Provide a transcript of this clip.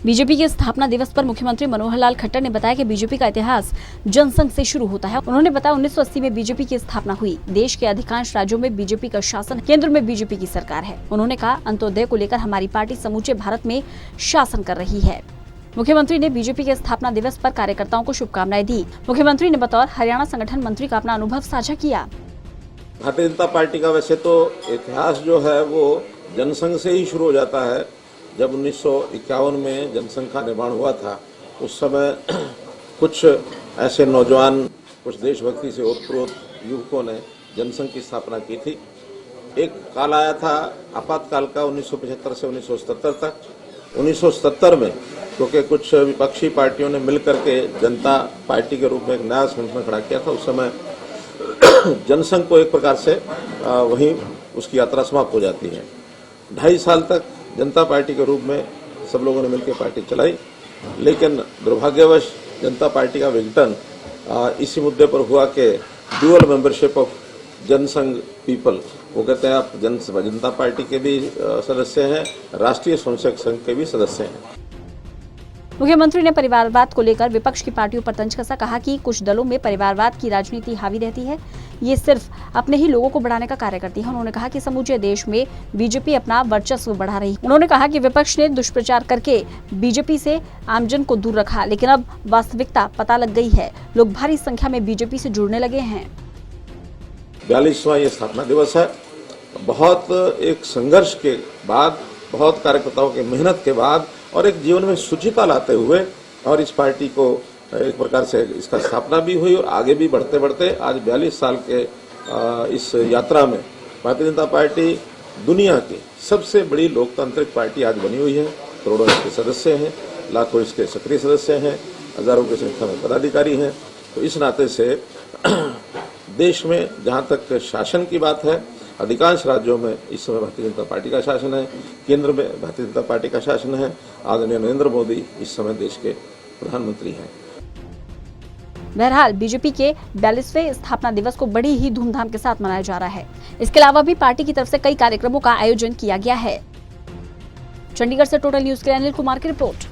BJP के स्थापना दिवस पर मुख्यमंत्री मनोहर लाल खट्टर ने बताया कि बीजेपी का इतिहास जनसंघ से शुरू होता है। उन्होंने बताया 1980 में बीजेपी की स्थापना हुई। देश के अधिकांश राज्यों में बीजेपी का शासन, केंद्र में बीजेपी की सरकार है। उन्होंने कहा, अंत्योदय को लेकर हमारी पार्टी समूचे भारत में शासन कर रही है। मुख्यमंत्री ने बीजेपी के स्थापना दिवस पर कार्यकर्ताओं को शुभकामनाएं दी। मुख्यमंत्री ने बतौर हरियाणा संगठन मंत्री का अपना अनुभव साझा किया। भारतीय जनता पार्टी का वैसे तो इतिहास जो है वो जनसंघ से ही शुरू हो जाता है। जब 1951 में जनसंघ का निर्माण हुआ था, उस समय कुछ ऐसे नौजवान, कुछ देशभक्ति से ओतप्रोत युवकों ने जनसंघ की स्थापना की थी। एक काल आया था आपातकाल का 1975 से 1977 तक। 1977 में क्योंकि कुछ विपक्षी पार्टियों ने मिलकर के जनता पार्टी के रूप में एक नया संगठन खड़ा किया था, उस समय जनसंघ को एक प्रकार से वहीं उसकी यात्रा समाप्त हो जाती है। 2.5 साल तक जनता पार्टी के रूप में सब लोगों ने मिलकर पार्टी चलाई, लेकिन दुर्भाग्यवश जनता पार्टी का विघटन इसी मुद्दे पर हुआ कि dual membership of Jana Sangh people, वो कहते हैं आप जनता पार्टी के भी सदस्य हैं, राष्ट्रीय स्वयंसेवक संघ के भी सदस्य हैं। मुख्यमंत्री ने परिवारवाद को लेकर विपक्ष की पार्टियों पर तंज कसा। कहा कि कुछ दलों में परिवारवाद की राजनीति हावी रहती है, ये सिर्फ अपने ही लोगों को बढ़ाने का कार्य करती है। उन्होंने कहा कि समूचे देश में बीजेपी अपना वर्चस्व बढ़ा रही है। उन्होंने कहा कि विपक्ष ने दुष्प्रचार करके बीजेपी से आमजन को दूर रखा, लेकिन अब वास्तविकता पता लग गई है। लोग भारी संख्या में बीजेपी से जुड़ने लगे हैं। 42वां ये स्थापना दिवस है। बहुत एक संघर्ष के बाद, बहुत कार्यकर्ताओं की मेहनत के बाद और एक जीवन में शुचिता लाते हुए और इस पार्टी को एक प्रकार से इसका स्थापना भी हुई और आगे भी बढ़ते बढ़ते आज 42 साल के इस यात्रा में भारतीय जनता पार्टी दुनिया की सबसे बड़ी लोकतांत्रिक पार्टी आज बनी हुई है। करोड़ों इसके सदस्य हैं, लाखों इसके सक्रिय सदस्य हैं, हजारों की संख्या में पदाधिकारी हैं। तो इस नाते से देश में जहाँ तक शासन की बात है, अधिकांश राज्यों में इस समय भारतीय जनता पार्टी का शासन है, केंद्र में भारतीय जनता पार्टी का शासन है। आदरणीय नरेंद्र मोदी इस समय देश के प्रधानमंत्री हैं। बहरहाल बीजेपी के 42वें स्थापना दिवस को बड़ी ही धूमधाम के साथ मनाया जा रहा है। इसके अलावा भी पार्टी की तरफ से कई कार्यक्रमों का आयोजन किया गया है। चंडीगढ़ से टोटल न्यूज के लिए अनिल कुमार की रिपोर्ट।